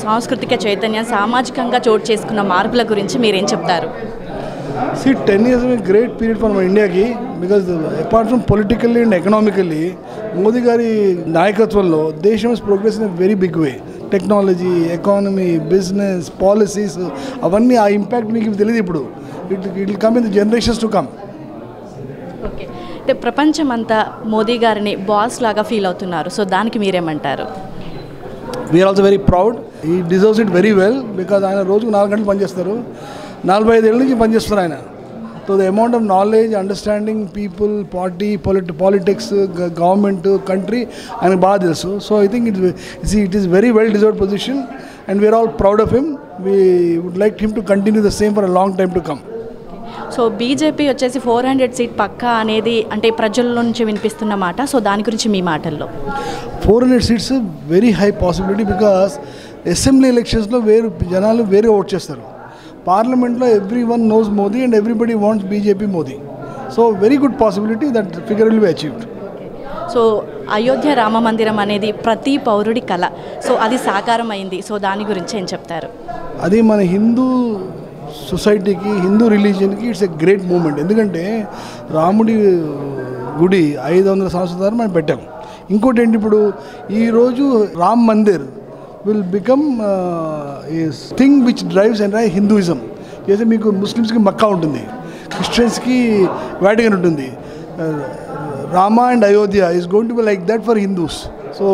సాంస్కృతిక చైతన్యం సామాజికంగా చోటు చేసుకున్న మార్పుల గురించి మీరేం చెప్తారు? See, 10 years is a great period for India because apart from politically and economically, Modi gari nayakatvallo desham is progressing in a very big way. Technology, economy, business, policies, avanni aa impact meeku teliyadu ippudu. It will come in the generations to come. Okay, అంటే ప్రపంచమంతా మోదీ గారిని boss లాగా feel అవుతున్నారు. So దానికి మీరేమంటారు? We are also very proud. He deserves it very well because ఆయన రోజుకు 4 గంటలు పనిచేస్తారు. 45 ఏళ్ళ నుంచి పనిచేస్తారు ఆయన. So the amount of knowledge, understanding people, party, politics, government, country ఆయనకు బాగా తెలుసు. So I think it is very well deserved position and we are all proud of him. We would like him to continue the same for a long time to come. So BJP వచ్చేసి 400 seat పక్కా అనేది అంటే ప్రజల నుంచి వినిపిస్తున్న మాట. So దాని గురించి మీ మాటల్లో. 400 seats very high possibility because assembly ఎలక్షన్స్లో జనాలు వేరే ఓట్ చేస్తారు. పార్లమెంట్లో every one knows Modi and everybody wants BJP Modi. So very good possibility that figure will be achieved. So Ayodhya Rama మందిరం అనేది ప్రతి పౌరుడి కళ. సో అది సాకారం అయింది. సో దాని గురించి ఏం చెప్తారు? అది మన హిందూ సొసైటీకి, హిందూ రిలీజియన్కి ఇట్స్ ఎ గ్రేట్ మూమెంట్. ఎందుకంటే రాముడి గుడి 500 సంవత్సరాలు మనం పెట్టాం. ఇంకోటి ఏంటి, ఇప్పుడు ఈరోజు Ram Mandir will become a thing which drives entire Hinduism. జైసే మీకు ముస్లిమ్స్కి మక్కా ఉంటుంది, క్రిస్టియన్స్కి వాటికన్ ఉంటుంది. Rama and Ayodhya is going to be like that for Hindus. So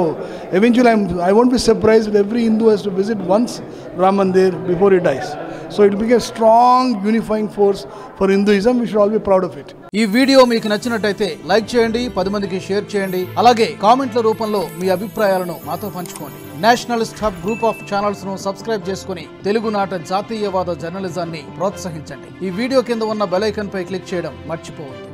eventually I won't be surprised if every Hindu has to visit once Ram Mandir before he dies. So it will be a strong unifying force for Hinduism. We should all be proud of it. ఈ video మీకు నచ్చినట్టయితే like చేయండి, 10 మందికి share చేయండి. అలాగే కామెంట్ల రూపంలో మీ అభిప్రాయాలను మాతో పంచుకోండి. Nationalist hub group of channels ను సబ్స్క్రైబ్ చేసుకుని తెలుగునాట జాతీయవాద జర్నలిజాన్ని ప్రోత్సహించండి. ఈ వీడియో కింద ఉన్న బెల్ ఐకాన్ పై క్లిక్ చేయడం మర్చిపోవద్దు.